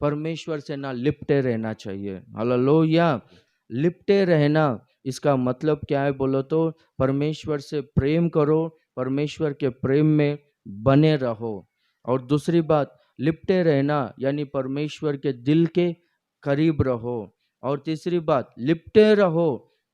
परमेश्वर से ना लिपटे रहना चाहिए। हालेलुया। लिपटे रहना इसका मतलब क्या है बोलो तो, परमेश्वर से प्रेम करो, परमेश्वर के प्रेम में बने रहो। और दूसरी बात, लिपटे रहना यानी परमेश्वर के दिल के करीब रहो। और तीसरी बात, लिपटे रहो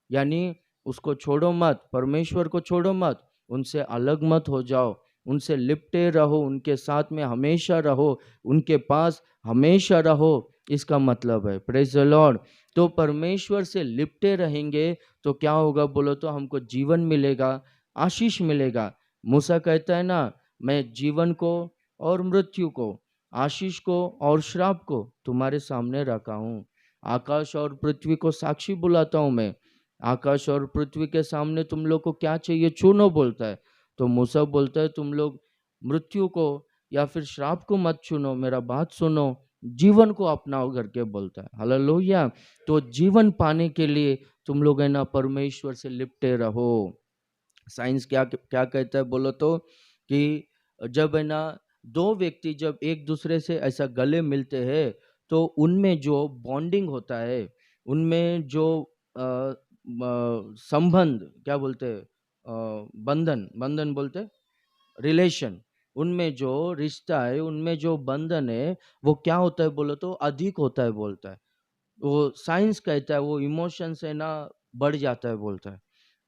यानी उसको छोड़ो मत, परमेश्वर को छोड़ो मत, उनसे अलग मत हो जाओ, उनसे लिपटे रहो, उनके साथ में हमेशा रहो, उनके पास हमेशा रहो। इसका मतलब है, प्रेज द लॉर्ड। तो परमेश्वर से लिपटे रहेंगे तो क्या होगा बोलो तो, हमको जीवन मिलेगा, आशीष मिलेगा। मूसा कहता है ना, मैं जीवन को और मृत्यु को, आशीष को और श्राप को तुम्हारे सामने रखा हूँ। आकाश और पृथ्वी को साक्षी बुलाता हूँ मैं। आकाश और पृथ्वी के सामने तुम लोग को क्या चाहिए चुनो बोलता है। तो मूसा बोलता है, तुम लोग मृत्यु को या फिर श्राप को मत चुनो, मेरा बात सुनो, जीवन को अपनाओ करके बोलता है। हालेलुया। तो जीवन पाने के लिए तुम लोग है ना परमेश्वर से लिपटे रहो। साइंस क्या क्या कहता है बोलो तो, कि जब है ना दो व्यक्ति जब एक दूसरे से ऐसा गले मिलते हैं तो उनमें जो बॉन्डिंग होता है, उनमें जो संबंध क्या बोलते हैं, बंधन, बंधन बोलते, रिलेशन, उनमें जो रिश्ता है, उनमें जो बंधन है, वो क्या होता है बोलो तो अधिक होता है बोलता है। वो साइंस कहता है वो इमोशन से ना बढ़ जाता है बोलता है।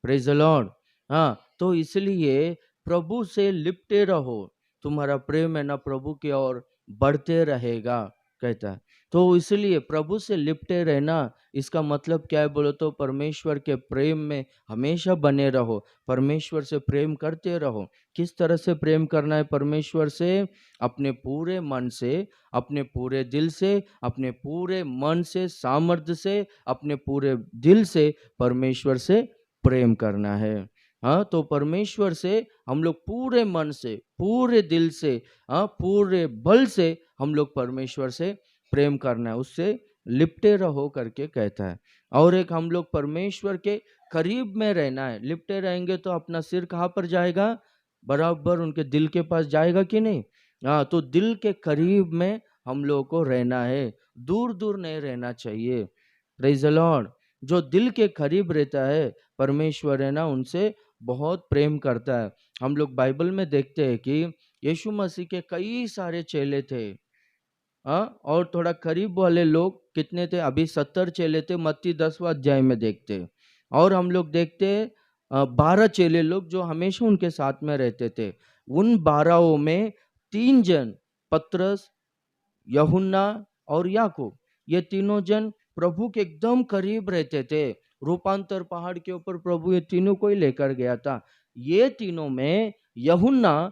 Praise the Lord. हाँ, तो इसलिए प्रभु से लिपटे रहो, तुम्हारा प्रेम है ना प्रभु की ओर बढ़ते रहेगा कहता है। तो इसलिए प्रभु से लिपटे रहना, इसका मतलब क्या है बोलो तो, परमेश्वर के प्रेम में हमेशा बने रहो, परमेश्वर से प्रेम करते रहो। किस तरह से प्रेम करना है परमेश्वर से? अपने पूरे मन से, अपने पूरे दिल से, अपने पूरे मन से, सामर्थ्य से, अपने पूरे दिल से परमेश्वर से प्रेम करना है। हाँ, तो परमेश्वर से हम लोग पूरे मन से, पूरे दिल से, हाँ पूरे बल से हम लोग परमेश्वर से प्रेम करना है, उससे लिपटे रहो करके कहता है। और एक, हम लोग परमेश्वर के करीब में रहना है। लिपटे रहेंगे तो अपना सिर कहाँ पर जाएगा? बराबर उनके दिल के पास जाएगा कि नहीं? हाँ, तो दिल के करीब में हम लोगों को रहना है, दूर दूर नहीं रहना चाहिए। Praise the Lord. जो दिल के करीब रहता है परमेश्वर है ना, उनसे बहुत प्रेम करता है। हम लोग बाइबल में देखते हैं कि यीशु मसीह के कई सारे चेले थे। हाँ, और थोड़ा करीब वाले लोग कितने थे? अभी 70 चेले थे, मत्ती 10वां अध्याय में देखते हैं। और हम लोग देखते हैं 12 चेले लोग जो हमेशा उनके साथ में रहते थे। उन 12 में 3 जन, पतरस, यूहन्ना और याकूब, ये तीनों जन प्रभु के एकदम करीब रहते थे। रूपांतर पहाड़ के ऊपर प्रभु ये तीनों को ही लेकर गया था। ये तीनों में यूहन्ना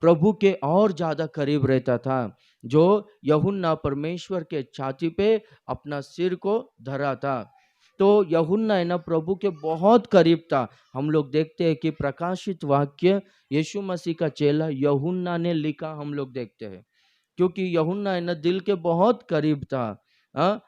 प्रभु के और ज्यादा करीब रहता था। जो यूहन्ना परमेश्वर के छाती पे अपना सिर को धरा था। तो यूहन्ना है ना प्रभु के बहुत करीब था। हम लोग देखते हैं कि प्रकाशित वाक्य यीशु मसीह का चेला यूहन्ना ने लिखा, हम लोग देखते हैं। क्योंकि यूहन्ना है ना दिल के बहुत करीब था,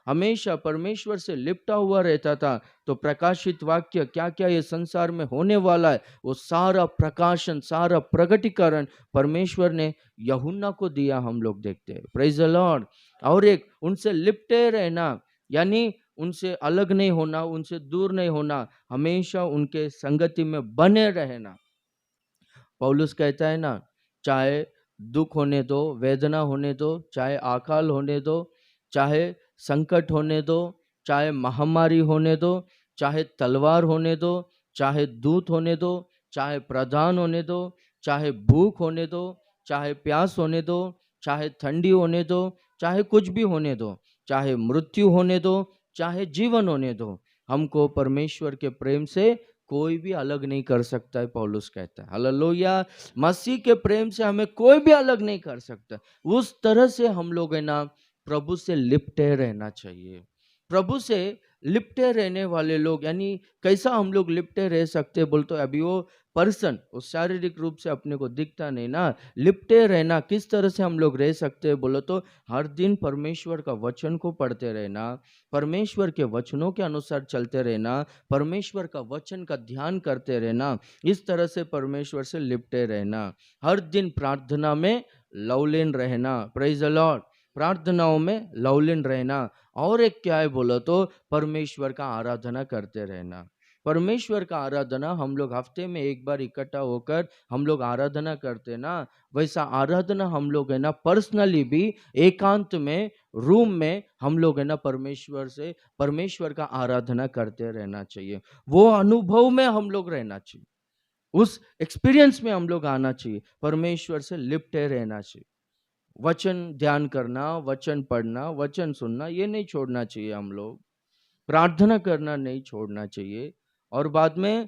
हमेशा परमेश्वर से लिपटा हुआ रहता था। तो प्रकाशित वाक्य क्या क्या ये संसार में होने वाला है, वो सारा प्रकाशन, सारा प्रगटीकरण परमेश्वर ने यूहन्ना को दिया, हम लोग देखते हैं। Praise the Lord. और एक, उनसे लिपटे रहना यानी उनसे अलग नहीं होना, उनसे दूर नहीं होना, हमेशा उनके संगति में बने रहना। पौलुस कहता है ना, चाहे दुख होने दो, वेदना होने दो, चाहे अकाल होने दो, चाहे संकट होने दो, चाहे महामारी होने दो, चाहे तलवार होने दो, चाहे दूत होने दो, चाहे प्रधान होने दो, चाहे भूख होने दो, चाहे प्यास होने दो, चाहे ठंडी होने दो, चाहे कुछ भी होने दो, चाहे मृत्यु होने दो, चाहे जीवन होने दो, हमको परमेश्वर के प्रेम से कोई भी अलग नहीं कर सकता है, पौलुस कहता है। हालेलुया। मसीह के प्रेम से हमें कोई भी अलग नहीं कर सकता। उस तरह से हम लोग है ना प्रभु से लिपटे रहना चाहिए। प्रभु से लिपटे रहने वाले लोग, यानी कैसा हम लोग लिपटे रह सकते बोलते, अभी वो पर्सन वो शारीरिक रूप से अपने को दिखता नहीं ना। लिपटे रहना किस तरह से हम लोग रह सकते हैं बोलो तो, हर दिन परमेश्वर का वचन को पढ़ते रहना, परमेश्वर के वचनों के अनुसार चलते रहना, परमेश्वर का वचन का ध्यान करते रहना, इस तरह से परमेश्वर से लिपटे रहना। हर दिन प्रार्थना में लवलीन रहना। Praise the Lord. प्रार्थनाओं में लवलीन रहना, और एक क्या है बोलो तो परमेश्वर का आराधना करते रहना। परमेश्वर का आराधना हम लोग हफ्ते में एक बार इकट्ठा होकर हम लोग आराधना करते ना, वैसा आराधना हम लोग है ना पर्सनली भी एकांत में रूम में हम लोग है ना परमेश्वर का आराधना करते रहना चाहिए। वो अनुभव में हम लोग रहना चाहिए, उस एक्सपीरियंस में हम लोग आना चाहिए, परमेश्वर से लिपटे रहना चाहिए। वचन ध्यान करना, वचन पढ़ना, वचन सुनना, ये नहीं छोड़ना चाहिए हम लोग। प्रार्थना करना नहीं छोड़ना चाहिए, और बाद में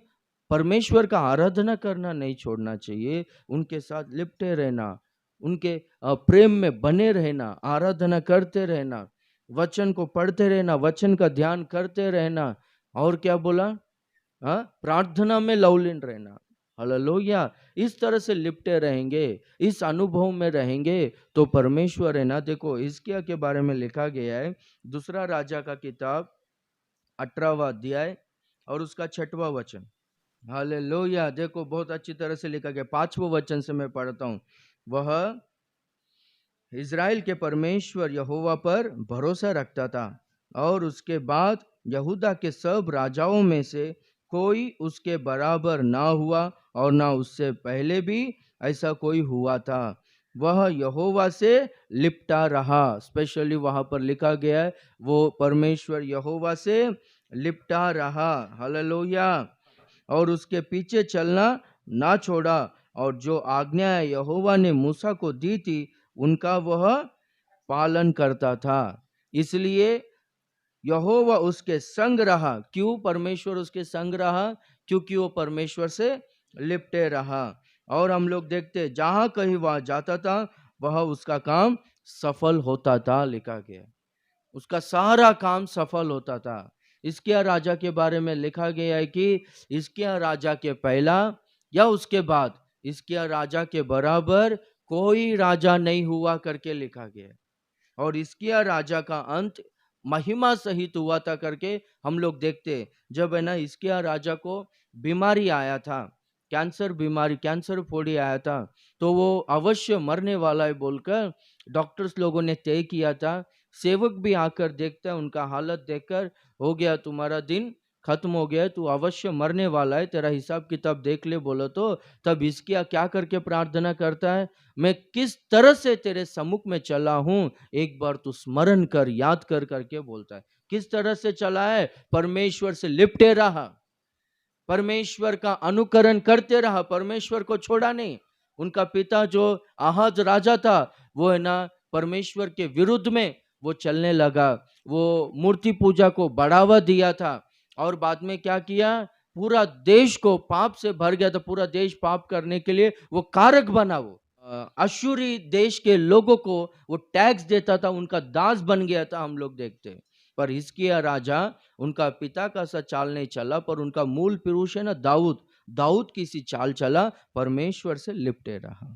परमेश्वर का आराधना करना नहीं छोड़ना चाहिए। उनके साथ लिपटे रहना, उनके प्रेम में बने रहना, आराधना करते रहना, वचन को पढ़ते रहना, वचन का ध्यान करते रहना, और क्या बोला, प्रार्थना में लवलीन रहना। हालेलुया। इस तरह से लिपटे रहेंगे, इस अनुभव में रहेंगे तो परमेश्वर है ना। देखो हिजकिय्याह के बारे में लिखा गया है, दूसरा राजा का किताब 18वां अध्याय और उसका 6वां वचन। हालेलुया। देखो बहुत अच्छी तरह से लिखा गया, 5वें वचन से मैं पढ़ता हूँ। वह इज़राइल के परमेश्वर यहोवा पर भरोसा रखता था, और उसके बाद यहूदा के सब राजाओं में से कोई उसके बराबर ना हुआ, और ना उससे पहले भी ऐसा कोई हुआ था। वह यहोवा से लिपटा रहा। स्पेशली वहां पर लिखा गया है, वो परमेश्वर यहोवा से लिपटा रहा। हालेलुया। और उसके पीछे चलना ना छोड़ा, और जो आज्ञा यहोवा ने मूसा को दी थी उनका वह पालन करता था। इसलिए यहोवा उसके संग रहा। क्यों परमेश्वर उसके संग रहा? क्योंकि वो परमेश्वर से लिपटे रहा। और हम लोग देखते जहां कहीं वह जाता था वह उसका काम सफल होता था, लिखा गया। उसका सारा काम सफल होता था। हिजकिय्याह राजा के बारे में लिखा गया है कि हिजकिय्याह राजा के पहला या उसके बाद हिजकिय्याह राजा के बराबर कोई राजा नहीं हुआ करके लिखा गया है। और हिजकिय्याह राजा का अंत महिमा सहित हुआ था करके हम लोग देखते। जब है ना हिजकिय्याह राजा को बीमारी आया था, कैंसर बीमारी, कैंसर फोड़ी आया था, तो वो अवश्य मरने वाला है बोलकर डॉक्टर्स लोगों ने तय किया था। सेवक भी आकर देखता है, उनका हालत देखकर, हो गया तुम्हारा दिन खत्म हो गया है, तू अवश्य मरने वाला है, तेरा हिसाब किताब देख ले बोलो तो। तब हिजकिय्याह क्या करके प्रार्थना करता है, मैं किस तरह से तेरे सम्मुख में चला हूं, एक बार तू स्मरण कर, याद कर करके बोलता है। किस तरह से चला है? परमेश्वर से लिपटे रहा, परमेश्वर का अनुकरण करते रहा, परमेश्वर को छोड़ा नहीं। उनका पिता जो आहाज राजा था वो है ना परमेश्वर के विरुद्ध में वो चलने लगा, वो मूर्ति पूजा को बढ़ावा दिया था, और बाद में क्या किया, पूरा देश को पाप से भर गया था। पूरा देश पाप करने के लिए वो कारक बना। वो अश्शूरी देश के लोगों को वो टैक्स देता था, उनका दास बन गया था, हम लोग देखते हैं। पर हिजकिय्याह राजा, उनका पिता का सा चाल नहीं चला, पर उनका मूल पुरुष है ना दाऊद, दाऊद की सी चाल चला, परमेश्वर से लिपटे रहा,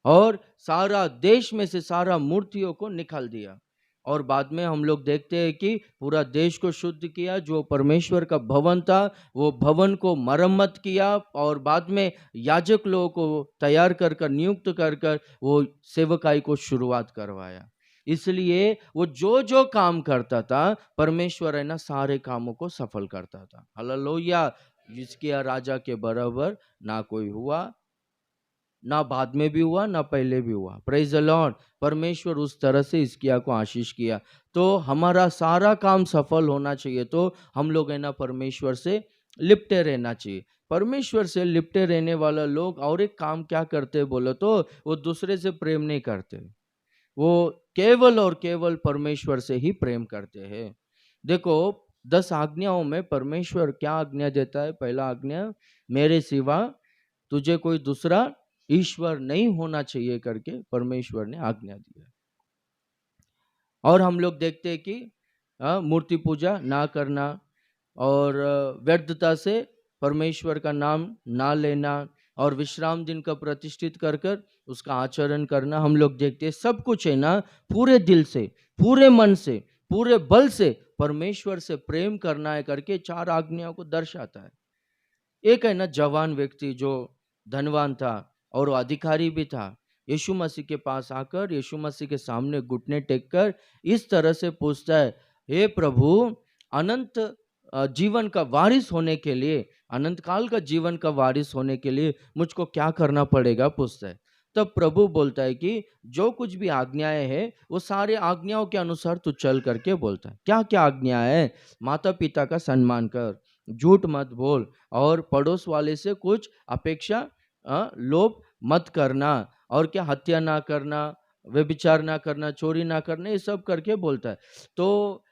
और सारा देश में से सारा मूर्तियों को निकाल दिया। और बाद में हम लोग देखते हैं कि पूरा देश को शुद्ध किया। जो परमेश्वर का भवन था वो भवन को मरम्मत किया, और बाद में याजक लोगों को तैयार कर कर नियुक्त कर कर वो सेवकाई को शुरुआत करवाया। इसलिए वो जो जो काम करता था परमेश्वर है ना सारे कामों को सफल करता था। हालेलुया। हिजकिय्याह राजा के बराबर ना कोई हुआ, ना बाद में भी हुआ, ना पहले भी हुआ। Praise the Lord. परमेश्वर उस तरह से हिजकिय्याह को आशीष किया। तो हमारा सारा काम सफल होना चाहिए तो हम लोग है ना परमेश्वर से लिपटे रहना चाहिए। परमेश्वर से लिपटे रहने वाला लोग और एक काम क्या करते बोलो तो वो दूसरे से प्रेम नहीं करते, वो केवल और केवल परमेश्वर से ही प्रेम करते हैं। देखो 10 आज्ञाओं में परमेश्वर क्या आज्ञा देता है? पहला आज्ञा, मेरे सिवा तुझे कोई दूसरा ईश्वर नहीं होना चाहिए करके परमेश्वर ने आज्ञा दी है। और हम लोग देखते हैं कि मूर्ति पूजा ना करना, और व्यर्थता से परमेश्वर का नाम ना लेना, और विश्राम दिन का प्रतिष्ठित कर कर उसका आचरण करना। हम लोग देखते हैं सब कुछ है ना पूरे दिल से, पूरे मन से, पूरे बल से परमेश्वर से प्रेम करना है करके 4 आज्ञाओं को दर्शाता है। एक है ना जवान व्यक्ति जो धनवान था और वो अधिकारी भी था, यीशु मसीह के पास आकर यीशु मसीह के सामने घुटने टेक कर इस तरह से पूछता है, हे प्रभु, अनंत जीवन का वारिस होने के लिए, अनंत काल का जीवन का वारिस होने के लिए मुझको क्या करना पड़ेगा, पूछता है। तब प्रभु बोलता है कि जो कुछ भी आज्ञाएं हैं वो सारे आज्ञाओं के अनुसार तू चल करके बोलता है। क्या क्या आज्ञा है? माता पिता का सम्मान कर, झूठ मत बोल, और पड़ोस वाले से कुछ अपेक्षा लोभ मत करना, और क्या, हत्या ना करना, व्यभिचार ना करना, चोरी ना करना, ये सब करके बोलता है। तो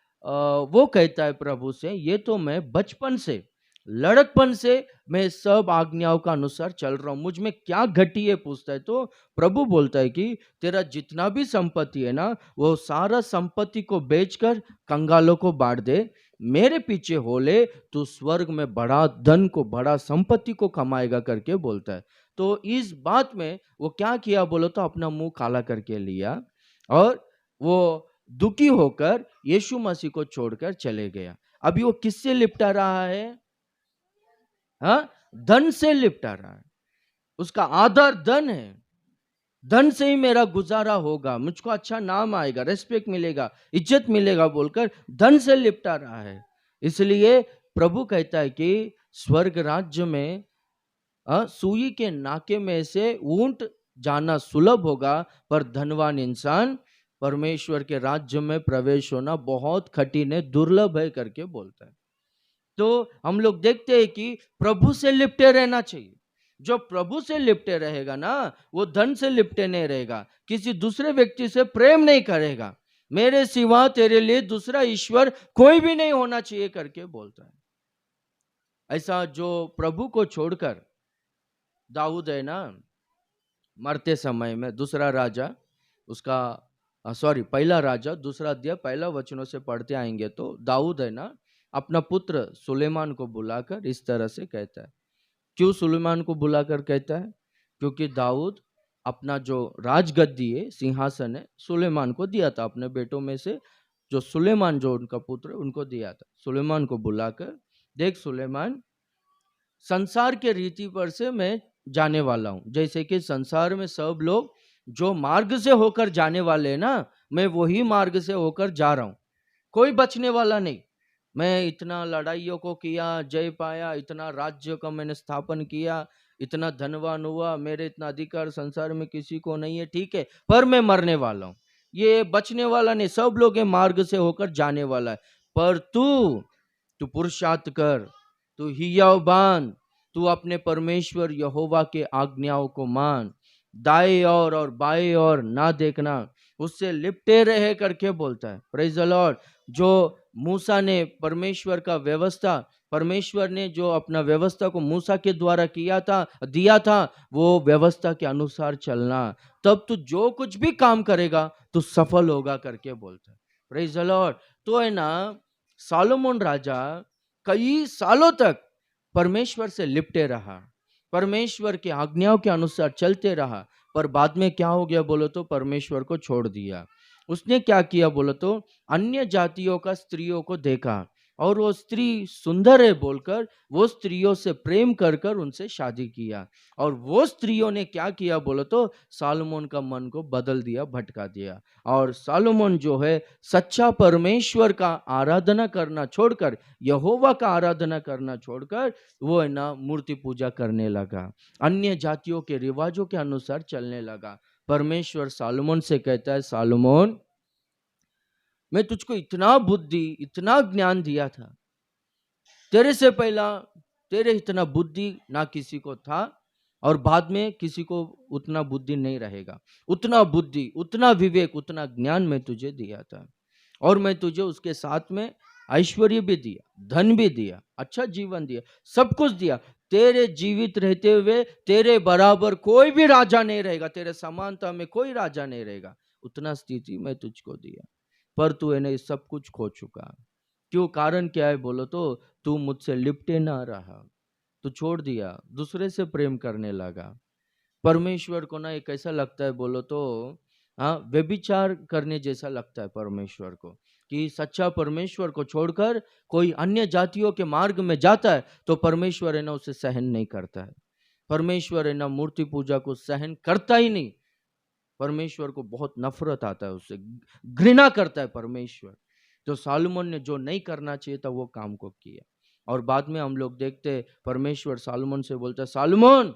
वो कहता है प्रभु से, ये तो मैं बचपन से, लड़कपन से मैं सब आज्ञाओं का अनुसार चल रहा हूँ, मुझ में क्या घटी है, पूछता है। तो प्रभु बोलता है कि तेरा जितना भी संपत्ति है ना, वो सारा संपत्ति को बेचकर कंगालों को बांट दे, मेरे पीछे हो ले, तू स्वर्ग में बड़ा धन को, बड़ा संपत्ति को कमाएगा करके बोलता है। तो इस बात में वो क्या किया बोलो तो, अपना मुंह काला करके लिया और वो दुखी होकर यीशु मसीह को छोड़कर चले गया। अभी वो किससे लिपटा रहा है? हाँ, धन से लिपटा रहा है। उसका आधार धन है। धन से ही मेरा गुजारा होगा, मुझको अच्छा नाम आएगा, रेस्पेक्ट मिलेगा, इज्जत मिलेगा बोलकर धन से लिपटा रहा है। इसलिए प्रभु कहता है कि स्वर्ग राज्य में सुई के नाके में से ऊंट जाना सुलभ होगा, पर धनवान इंसान परमेश्वर के राज्य में प्रवेश होना बहुत कठिन है, दुर्लभ है करके बोलता है। तो हम लोग देखते हैं कि प्रभु से लिपटे रहना चाहिए। जो प्रभु से लिपटे रहेगा ना, वो धन से लिपटे नहीं रहेगा, किसी दूसरे व्यक्ति से प्रेम नहीं करेगा। मेरे सिवा तेरे लिए दूसरा ईश्वर कोई भी नहीं होना चाहिए करके बोलता है। ऐसा जो प्रभु को छोड़कर, दाऊद है ना, मरते समय में दूसरा राजा उसका पहला राजा दूसरा अध्याय पहला वचनों से पढ़ते आएंगे तो दाऊद है ना, अपना पुत्र सुलेमान को बुलाकर इस तरह से कहता है। क्यों सुलेमान को बुलाकर कहता है? क्योंकि दाऊद अपना जो राजगद्दी है, सिंहासन है, सुलेमान को दिया था। अपने बेटों में से जो सुलेमान, जो उनका पुत्र, उनको दिया था। सुलेमान को बुलाकर, देख सुलेमान, संसार के रीति पर से मैं जाने वाला हूं, जैसे कि संसार में सब लोग जो मार्ग से होकर जाने वाले हैं ना, मैं वही मार्ग से होकर जा रहा हूं, कोई बचने वाला नहीं। मैं इतना लड़ाइयों को किया, जय पाया, इतना राज्य का मैंने स्थापन किया, इतना धनवान हुआ, मेरे इतना अधिकार संसार में किसी को नहीं है, ठीक है, पर मैं मरने वाला हूँ, ये बचने वाला नहीं, सब लोग ये मार्ग से होकर जाने वाला है। पर तू पुरुषार्थ कर, तू हियाव बांध, तू अपने परमेश्वर यहोवा के आज्ञाओं को मान, दाएं और बाएं और ना देखना, उससे लिपटे रहे करके बोलता है। Praise the Lord. जो मूसा ने परमेश्वर का व्यवस्था, परमेश्वर ने जो अपना व्यवस्था को मूसा के द्वारा दिया था, वो व्यवस्था के अनुसार चलना, तब तू जो कुछ भी काम करेगा तू सफल होगा करके बोलता है। Praise the Lord. तो है ना, सालोमोन राजा कई सालों तक परमेश्वर से लिपटे रहा, परमेश्वर के आज्ञाओं के अनुसार चलते रहा, पर बाद में क्या हो गया बोलो तो, परमेश्वर को छोड़ दिया। उसने क्या किया बोलो तो, अन्य जातियों का स्त्रियों को देखा और वो स्त्री सुंदर है बोलकर वो स्त्रियों से प्रेम कर कर उनसे शादी किया, और वो स्त्रियों ने क्या किया बोलो तो, सालोमोन का मन को बदल दिया, भटका दिया। और सालोमोन जो है, सच्चा परमेश्वर का आराधना करना छोड़कर, यहोवा का आराधना करना छोड़कर, वो है ना मूर्ति पूजा करने लगा, अन्य जातियों के रिवाजों के अनुसार चलने लगा। परमेश्वर सालोमोन से कहता है, सालोमोन, मैं तुझको इतना बुद्धि, इतना ज्ञान दिया था, तेरे से पहला तेरे इतना बुद्धि ना किसी को था, और बाद में किसी को उतना बुद्धि नहीं रहेगा। उतना बुद्धि, उतना विवेक, उतना ज्ञान मैं तुझे दिया था, और मैं तुझे उसके साथ में ऐश्वर्य भी दिया, धन भी दिया, अच्छा जीवन दिया, सब कुछ दिया। तेरे जीवित रहते हुए तेरे बराबर कोई भी राजा नहीं रहेगा, तेरे समानता में कोई राजा नहीं रहेगा, उतना स्थिति मैं तुझको दिया, पर तू है सब कुछ खो चुका। क्यों? कारण क्या है बोलो तो, तू मुझसे लिपटे ना रहा, तू छोड़ दिया, दूसरे से प्रेम करने लगा। परमेश्वर को ना ये कैसा लगता है बोलो तो, हाँ, व्यभिचार करने जैसा लगता है परमेश्वर को, कि सच्चा परमेश्वर को छोड़कर कोई अन्य जातियों के मार्ग में जाता है तो परमेश्वर है ना उसे सहन नहीं करता है। परमेश्वर है ना मूर्ति पूजा को सहन करता ही नहीं। परमेश्वर को बहुत नफरत आता है उससे, घृणा करता है परमेश्वर। तो सालोमन ने जो नहीं करना चाहिए था वो काम को किया। और बाद में हम लोग देखते परमेश्वर सालोमन से बोलता है, सालोमन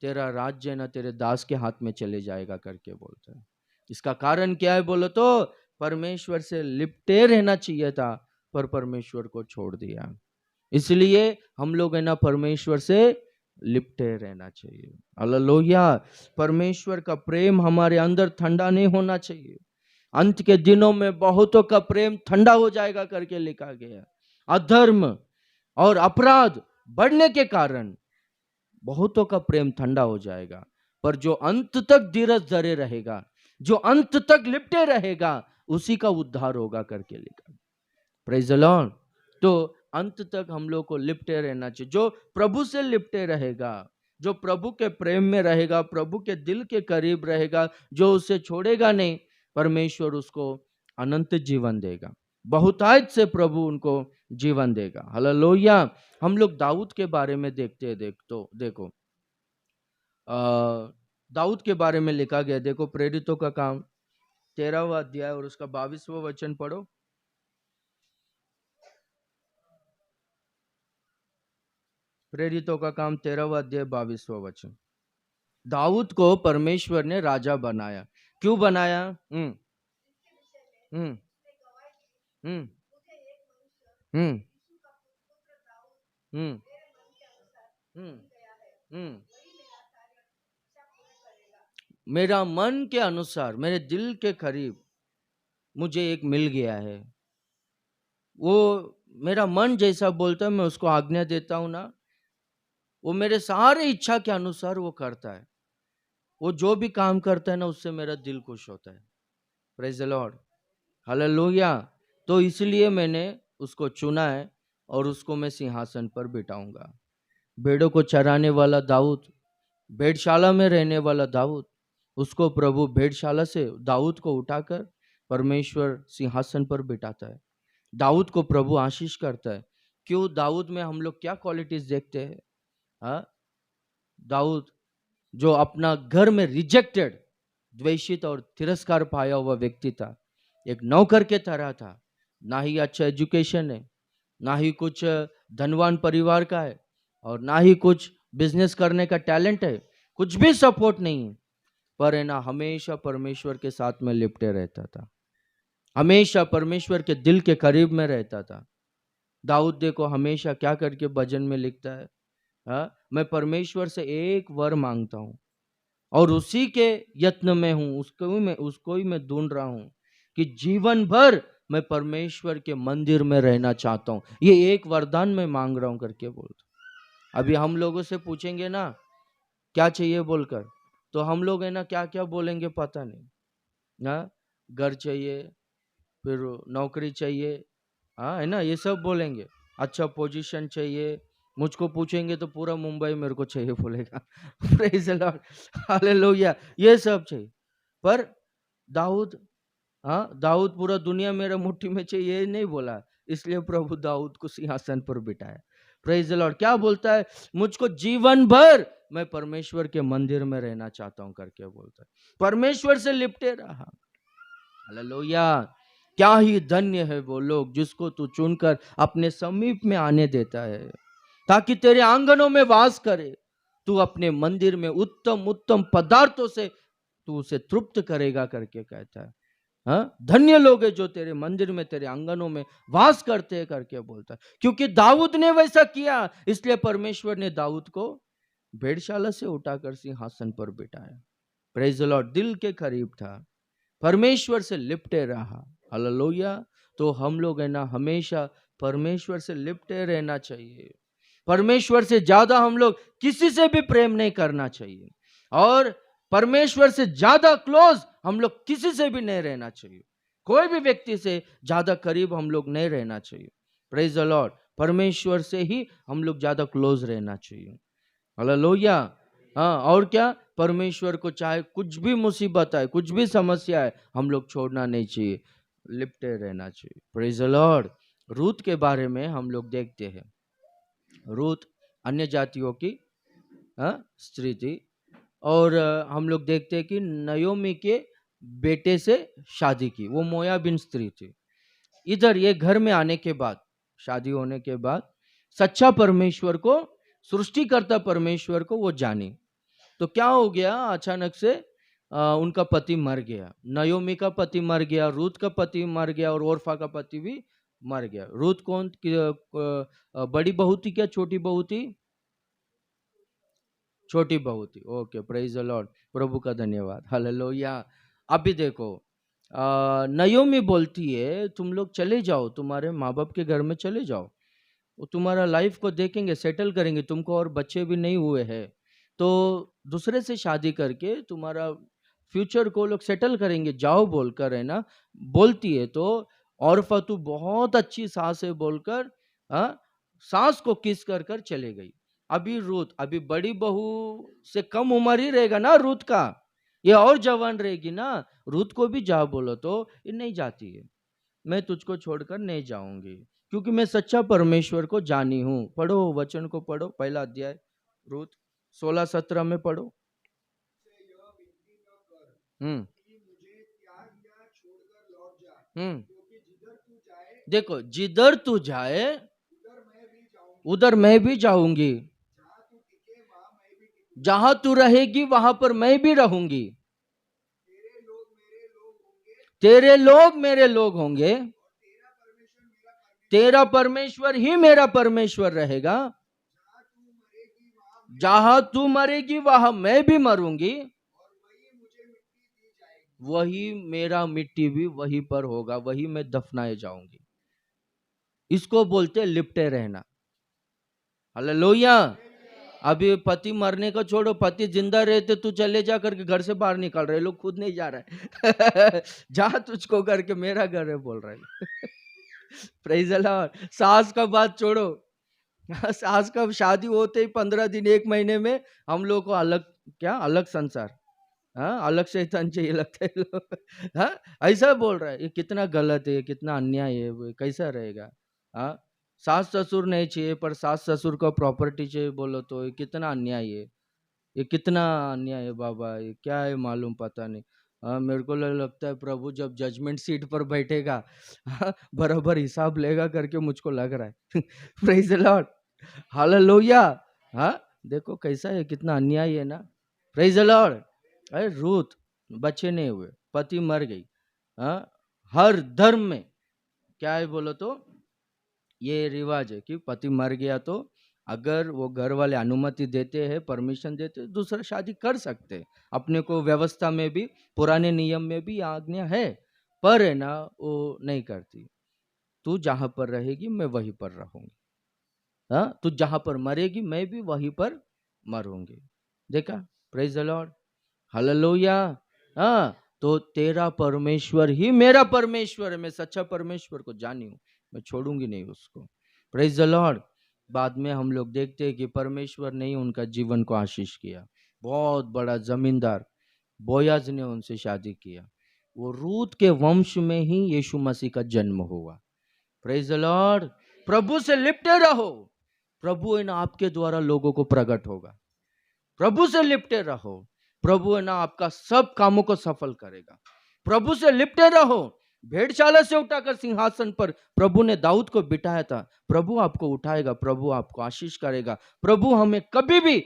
तेरा राज्य ना तेरे दास के हाथ में चले जाएगा करके बोलता है। इसका कारण क्या है बोलो तो, परमेश्वर से लिपटे रहना चाहिए था पर परमेश्वर को छोड़ दिया। इसलिए हम लोग है ना परमेश्वर से लिपटे रहना चाहिए। हालेलुया। परमेश्वर का प्रेम हमारे अंदर ठंडा नहीं होना चाहिए। अंत के दिनों में बहुतों का प्रेम ठंडा हो जाएगा करके लिखा गया। अधर्म और अपराध बढ़ने के कारण बहुतों का प्रेम ठंडा हो जाएगा, पर जो अंत तक धीरज धरे रहेगा, जो अंत तक लिपटे रहेगा, उसी का उद्धार होगा करके लिखा। Praise the Lord. तो अंत तक हम लोग को लिपटे रहना चाहिए। जो प्रभु से लिपटे रहेगा, जो प्रभु के प्रेम में रहेगा, प्रभु के दिल के करीब रहेगा, जो उसे छोड़ेगा नहीं, परमेश्वर उसको अनंत जीवन देगा, बहुतायत से प्रभु उनको जीवन देगा। हालेलुया। हम लोग दाऊद के बारे में देखते हैं। देखो दाऊद के बारे में लिखा गया, देखो प्रेरितों का काम 13वां अध्याय और उसका 22वां वचन पढ़ो। प्रेरितों का काम 13वां अध्याय 22वां वचन। दाऊद को परमेश्वर ने राजा बनाया। क्यों बनाया? हम्म हम्म हम्म हम्म हम्म हम्म मेरा मन के अनुसार, मेरे दिल के करीब मुझे एक मिल गया है। वो मेरा मन जैसा बोलता है मैं उसको आज्ञा देता हूं ना, वो मेरे सारे इच्छा के अनुसार वो करता है। वो जो भी काम करता है ना, उससे मेरा दिल खुश होता है। Praise the Lord. हालेलुया। तो इसलिए मैंने उसको चुना है और उसको मैं सिंहासन पर बिठाऊंगा। भेड़ों को चराने वाला दाऊद, भेड़शाला में रहने वाला दाऊद, उसको प्रभु भेड़शाला से दाऊद को उठाकर परमेश्वर सिंहासन पर बिठाता है। दाऊद को प्रभु आशीष करता है। क्यों? दाऊद में हम लोग क्या क्वालिटीज देखते हैं? हाँ, दाऊद जो अपना घर में रिजेक्टेड, द्वेषित और तिरस्कार पाया हुआ व्यक्ति था, एक नौकर के तरह था। ना ही अच्छा एजुकेशन है, ना ही कुछ धनवान परिवार का है, और ना ही कुछ बिजनेस करने का टैलेंट है, कुछ भी सपोर्ट नहीं है, पर है ना हमेशा परमेश्वर के साथ में लिपटे रहता था, हमेशा परमेश्वर के दिल के करीब में रहता था। दाऊद देखो हमेशा क्या करके भजन में लिखता है, हाँ, मैं परमेश्वर से एक वर मांगता हूँ और उसी के यत्न में हूं, उसको ही मैं ढूंढ रहा हूं कि जीवन भर मैं परमेश्वर के मंदिर में रहना चाहता हूं। ये एक वरदान मैं मांग रहा हूं करके बोलता। अभी हम लोगों से पूछेंगे ना क्या चाहिए बोलकर, तो हम लोग है ना क्या क्या बोलेंगे पता नहीं ना। घर चाहिए, फिर नौकरी चाहिए, हाँ है ना, ये सब बोलेंगे। अच्छा पोजीशन चाहिए, मुझको पूछेंगे तो पूरा मुंबई मेरे को चाहिए बोलेगा। Praise the Lord. हालेलुया। ये सब चाहिए। पर दाऊद, हाँ, दाऊद पूरा दुनिया मेरा मुट्ठी में चाहिए ये नहीं बोला, इसलिए प्रभु दाऊद को सिंहासन पर बिठाया। Praise the Lord. क्या बोलता है? मुझको जीवन भर मैं परमेश्वर के मंदिर में रहना चाहता हूं करके बोलता है। परमेश्वर से लिपटे रहा। हालेलुया। क्या ही धन्य है वो लोग जिसको तू चुनकर अपने समीप में आने देता है, ताकि तेरे आंगनों में वास करे। तू अपने मंदिर में उत्तम उत्तम पदार्थों से तू उसे तृप्त करेगा करके कहता है। हाँ, धन्य लोग है जो तेरे मंदिर में, तेरे आंगनों में वास करते हैं करके बोलता है। क्योंकि दाऊद ने वैसा किया, इसलिए परमेश्वर ने दाऊद को भेड़शाला से उठाकर सिंहासन पर बिठाया। Praise the Lord. दिल के करीब था, परमेश्वर से लिपटे रहा। हालेलुया। तो हम लोग है ना हमेशा परमेश्वर से लिपटे रहना चाहिए। परमेश्वर से ज्यादा हम लोग किसी से भी प्रेम नहीं करना चाहिए, और परमेश्वर से ज्यादा क्लोज हम लोग किसी से भी नहीं रहना चाहिए। कोई भी व्यक्ति से ज्यादा करीब हम लोग नहीं रहना चाहिए। Praise the Lord. परमेश्वर से ही हम लोग ज्यादा क्लोज रहना चाहिए। हालेलुया। हाँ, और क्या, परमेश्वर को चाहे कुछ भी मुसीबत आए, कुछ भी समस्या है, हम लोग छोड़ना नहीं चाहिए, लिपटे रहना चाहिए। Praise the Lord. रूत के बारे में हम लोग देखते हैं। रूत अन्य जातियों की स्त्री थी, और हम लोग देखते हैं कि नयोमी के बेटे से शादी की, वो मोयाबिन स्त्री थी। इधर ये घर में आने के बाद, शादी होने के बाद सच्चा परमेश्वर को, सृष्टिकर्ता परमेश्वर को वो जानी। तो क्या हो गया, अचानक से उनका पति मर गया, नयोमी का पति मर गया, रूत का पति मर गया और ओरफा का पति भी मर गया। रूत कौन बड़ी बहू थी क्या छोटी बहू थी? छोटी बहू थी। ओके, प्रेज द लॉर्ड, प्रभु का धन्यवाद, हालेलुया। अभी देखो, नयोमी बोलती है तुम लोग चले जाओ, तुम्हारे माँ बाप के घर में चले जाओ, वो तुम्हारा लाइफ को देखेंगे, सेटल करेंगे, तुमको और बच्चे भी नहीं हुए हैं तो दूसरे से शादी करके तुम्हारा फ्यूचर को लोग सेटल करेंगे, जाओ बोलकर, है ना, बोलती है। तो औरफा तू बहुत अच्छी सास है बोलकर, हाँ, सास को किस कर कर चले गई। अभी रूत, अभी बड़ी बहू से कम उम्र ही रहेगा ना रूत का, ये और जवान रहेगी ना। रूत को भी जा बोलो तो ये नहीं जाती है, मैं तुझको छोड़कर नहीं जाऊंगी, क्योंकि मैं सच्चा परमेश्वर को जानी हूँ। पढ़ो वचन को, पढ़ो, पहला अध्याय रूत 16-17 में पढ़ो। हम्म हम्म देखो, जिधर तू जाए उधर मैं भी जाऊंगी, जहां तू रहेगी वहां पर मैं भी रहूंगी, तेरे लोग मेरे लोग होंगे, तेरा परमेश्वर ही मेरा परमेश्वर रहेगा, जहां तू मरेगी वहां मैं भी मरूंगी, वही मेरा मिट्टी भी वहीं पर होगा, वही मैं दफनाए जाऊंगी। इसको बोलते लिपटे रहना, हालेलुया। अभी पति मरने का छोड़ो, पति जिंदा रहते तू चले जा करके घर से बाहर निकल रहे, लोग खुद नहीं जा रहे जा तुझको करके मेरा घर है बोल रहे प्रेज द लॉर्ड। सास का बात छोड़ो, सास का शादी होते ही 15 दिन 1 महीने में हम लोग को अलग, क्या अलग संसार, हाँ, अलग शैतान चाहिए लगता है लोग हाँ, ऐसा बोल रहा है। ये कितना गलत है, कितना अन्याय है, वो कैसा रहेगा। हाँ, सास ससुर नहीं चाहिए पर सास ससुर को प्रॉपर्टी चाहिए बोलो तो ये कितना अन्याय है, ये कितना अन्याय है बाबा, ये क्या है मालूम, पता नहीं। हाँ, मेरे को लगता है प्रभु जब जजमेंट सीट पर बैठेगा, हाँ, बराबर हिसाब लेगा करके मुझको लग रहा है प्रेज द लॉर्ड, हालेलुया। हाँ, देखो कैसा है, कितना अन्याय है ना, प्रेज द लॉर्ड। अरे रूत, बच्चे नहीं हुए, पति मर गई, हाँ, हर धर्म में क्या है बोलो तो ये रिवाज है कि पति मर गया तो अगर वो घर वाले अनुमति देते हैं, परमिशन देते हैं, दूसरा शादी कर सकते हैं। अपने को व्यवस्था में भी, पुराने नियम में भी आज्ञा है, पर है ना वो नहीं करती। तू जहां पर रहेगी मैं वहीं पर रहूंगी, हाँ, तू जहां पर मरेगी मैं भी वहीं पर मरूंगी। देखा, प्रेज द लॉर्ड, हालेलुया। हाँ, तो तेरा परमेश्वर ही मेरा परमेश्वर है, मैं सच्चा परमेश्वर को जानी हूँ, मैं छोड़ूंगी नहीं उसको, प्रेज द लॉर्ड। बाद में हम लोग देखते हैं कि परमेश्वर ने ही उनका जीवन को आशीष किया। बहुत बड़ा जमींदार बोयाज ने उनसे शादी किया, वो रूत के वंश में ही यीशु मसीह का जन्म हुआ, प्रेज द लॉर्ड। प्रभु से लिपटे रहो, प्रभु है ना आपके द्वारा लोगों को प्रकट होगा। प्रभु से लिपटे रहो, प्रभु है ना आपका सब कामों को सफल करेगा। प्रभु से लिपटे रहो, भेड़शाला से उठाकर सिंहासन पर प्रभु ने दाऊद को बिठाया था, प्रभु आपको उठाएगा, प्रभु आपको आशीष करेगा, प्रभु हमें कभी भी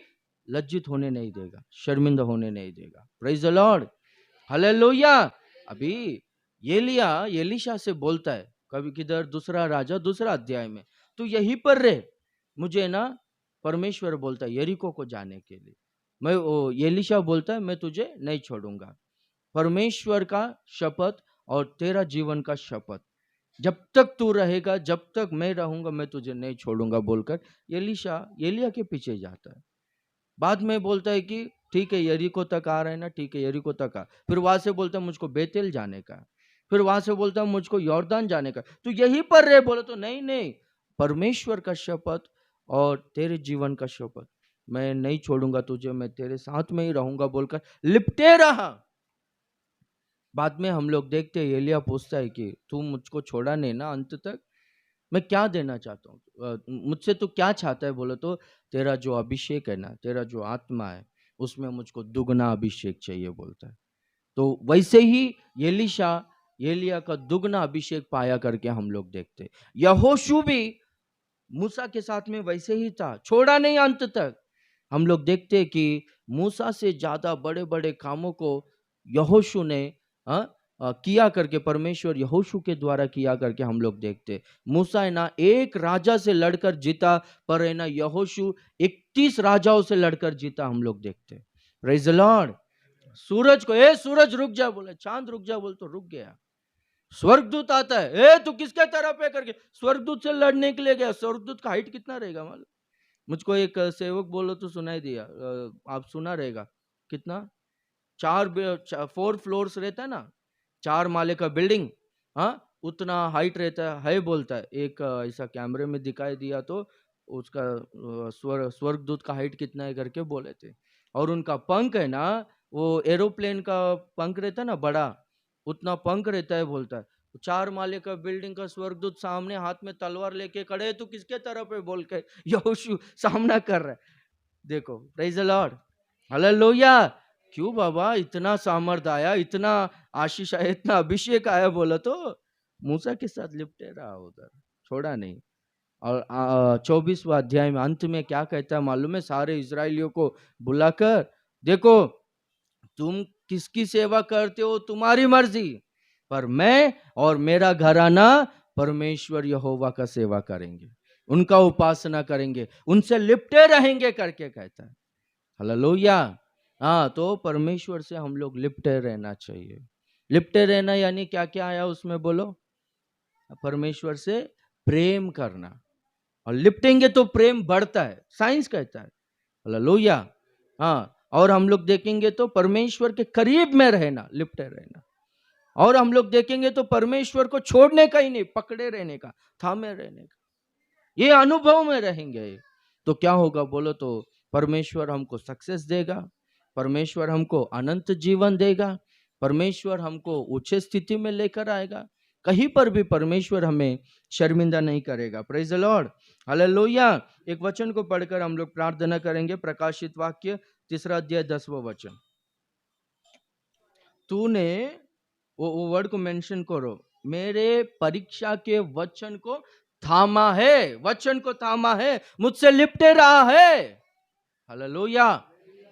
लज्जित होने नहीं देगा, शर्मिंदा होने नहीं देगा, प्रेज द लॉर्ड, हालेलुया। अभी एलीशा से बोलता है कभी किधर, दूसरा राजा दूसरा अध्याय में, तू यहीं पर रहे, मुझे ना परमेश्वर बोलता है यरीको को जाने के लिए, मैं वो एलीशा बोलता है मैं तुझे नहीं छोड़ूंगा, परमेश्वर का शपथ और तेरा जीवन का शपथ, जब तक तू रहेगा, जब तक मैं रहूंगा, मैं तुझे नहीं छोड़ूंगा बोलकर एलीशा एलिया के पीछे जाता है। बाद में बोलता है कि ठीक है यरीको तक आ रहे हैं ना, ठीक है यरीको तक आ, फिर वहां से बोलता है मुझको बेतेल जाने का, फिर वहां से बोलता है मुझको यॉर्दान जाने का, तो यहीं पर रहे, बोले तो नहीं नहीं, परमेश्वर का शपथ और तेरे जीवन का शपथ, मैं नहीं छोड़ूंगा तुझे, मैं तेरे साथ में ही रहूंगा बोलकर लिपटे रहा। बाद में हम लोग देखते हैं एलिया पूछता है कि तू मुझको छोड़ा नहीं ना अंत तक, मैं क्या देना चाहता हूँ, मुझसे तू क्या चाहता है, बोले तो तेरा जो अभिषेक है ना, तेरा जो आत्मा है उसमें मुझको दुगना अभिषेक चाहिए बोलता है। तो वैसे ही एलीशा एलिया का दुगना अभिषेक पाया करके हम लोग देखते। यहोशू भी मूसा के साथ में वैसे ही था, छोड़ा नहीं अंत तक। हम लोग देखते कि मूसा से ज्यादा बड़े बड़े कामों को यहोशू ने किया करके, परमेश्वर यहोशू के द्वारा किया करके हम लोग देखते। मूसा है ना एक राजा से लड़कर जीता, पर है ना यहोशू 31 राजाओं से लड़कर जीता हम लोग देखते। Praise the Lord. सूरज को ए सूरज रुक जा बोले, चांद रुक जा बोल तो रुक गया। स्वर्गदूत आता है, ए तू किसके तरफ है करके स्वर्गदूत से लड़ने के लिए गया। स्वर्गदूत का हाइट कितना रहेगा मालूम? मुझको एक सेवक बोलो तो सुनाई दिया, आप सुना रहेगा कितना, 4 फ्लोर्स रहता है ना, 4 माले का बिल्डिंग, हाँ उतना हाइट रहता है बोलता है। एक ऐसा कैमरे में दिखाई दिया तो उसका स्वर्गदूत का हाइट कितना है करके बोले थे। और उनका पंख है ना, वो एरोप्लेन का पंख रहता है ना बड़ा, उतना पंख रहता है बोलता है। 4 माले का बिल्डिंग का स्वर्गदूत सामने हाथ में तलवार लेके खड़े है, तू किसके तरफ है बोल के यहोशू सामना कर रहा है। देखो, प्रेज द लॉर्ड, हालेलुया। क्यों बाबा इतना सामर्थ आया, इतना आशीष आया, इतना अभिषेक आया बोला तो मूसा के साथ लिपटे रहा उधर, छोड़ा नहीं। और 24वां अध्याय में अंत में क्या कहता है मालूम है? सारे इजरायलियों को बुलाकर, देखो तुम किसकी सेवा करते हो तुम्हारी मर्जी, पर मैं और मेरा घराना परमेश्वर यहोवा का सेवा करेंगे, उनका उपासना करेंगे, उनसे लिपटे रहेंगे करके कहता है। हालेलुया। हाँ, तो परमेश्वर से हम लोग लिपटे रहना चाहिए। लिपटे रहना यानी क्या क्या आया उसमें बोलो? परमेश्वर से प्रेम करना, और लिपटेंगे तो प्रेम बढ़ता है, साइंस कहता है। हालेलुया। हाँ, और हम लोग देखेंगे तो परमेश्वर के करीब में रहना, लिपटे रहना। और हम लोग देखेंगे तो परमेश्वर को छोड़ने का ही नहीं, पकड़े रहने का, थामे रहने का, ये अनुभव में रहेंगे तो क्या होगा बोलो? तो परमेश्वर हमको सक्सेस देगा, परमेश्वर हमको अनंत जीवन देगा, परमेश्वर हमको ऊंचे स्थिति में लेकर आएगा। कहीं पर भी परमेश्वर हमें शर्मिंदा नहीं करेगा। Praise the Lord, hallelujah. एक वचन को पढ़कर हम लोग प्रार्थना करेंगे। प्रकाशित वाक्य 3 अध्याय 10वां वचन। तूने वो वर्ड को मेंशन करो, मेरे परीक्षा के वचन को थामा है, वचन को थामा है, मुझसे लिपटे रहा है। हालेलुया,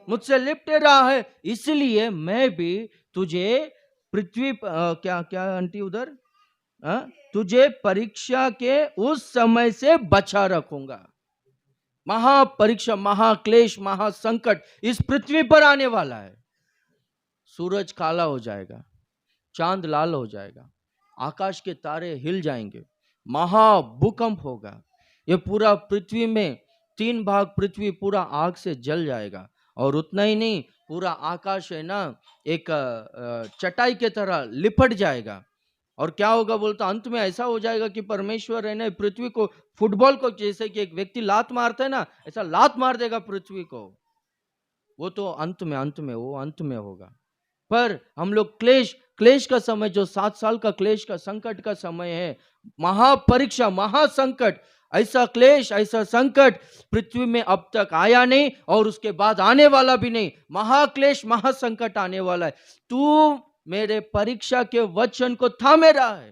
मुझसे लिपटे रहा है, इसलिए मैं भी तुझे पृथ्वी क्या क्या आंटी उधर, तुझे परीक्षा के उस समय से बचा रखूंगा। महापरीक्षा, महाक्लेश, महासंकट इस पृथ्वी पर आने वाला है। सूरज काला हो जाएगा, चांद लाल हो जाएगा, आकाश के तारे हिल जाएंगे, महाभूकंप होगा, ये पूरा पृथ्वी में 3 भाग पृथ्वी पूरा आग से जल जाएगा। और उतना ही नहीं, पूरा आकाश है ना एक चटाई के तरह लिपट जाएगा। और क्या होगा बोलता, अंत में ऐसा हो जाएगा कि परमेश्वर है ना पृथ्वी को, फुटबॉल को जैसे कि एक व्यक्ति लात मारता है ना, ऐसा लात मार देगा पृथ्वी को। वो तो अंत में वो अंत में होगा। पर हम लोग क्लेश का समय, जो 7 साल का क्लेश का संकट का समय है, महापरीक्षा, महासंकट, ऐसा क्लेश, ऐसा संकट पृथ्वी में अब तक आया नहीं और उसके बाद आने वाला भी नहीं। महाक्लेश, महासंकट आने वाला है। तू मेरे परीक्षा के वचन को थामे रहा है।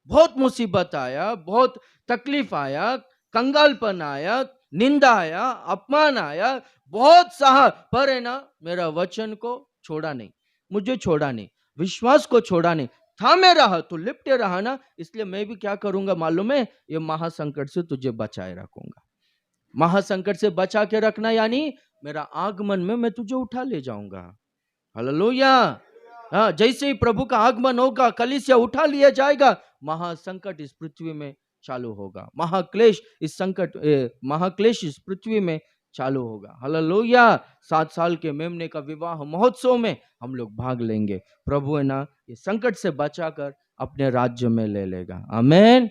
बहुत मुसीबत आया, बहुत तकलीफ आया, कंगालपन आया, निंदा आया, अपमान आया, बहुत सहा, पर है ना मेरा वचन को छोड़ा नहीं, मुझे छोड़ा नहीं, विश्वास को छोड़ा नहीं, थामे रहा, तो लिपटे रहा ना। इसलिए मैं भी क्या करूंगा मालूम है? ये महासंकट से तुझे बचाए रखूंगा। महासंकट से बचा के रखना यानी मेरा आगमन में मैं तुझे उठा ले जाऊंगा। हालेलुया। हाँ, जैसे ही प्रभु का आगमन होगा, कलीसिया उठा लिया जाएगा, महासंकट इस पृथ्वी में चालू होगा, महाक्लेश इस पृथ्वी में चालू होगा। हालेलुया। 7 साल के मेमने का विवाह महोत्सव में हम लोग भाग लेंगे। प्रभु है ना ये संकट से बचाकर अपने राज्य में ले लेगा। आमीन।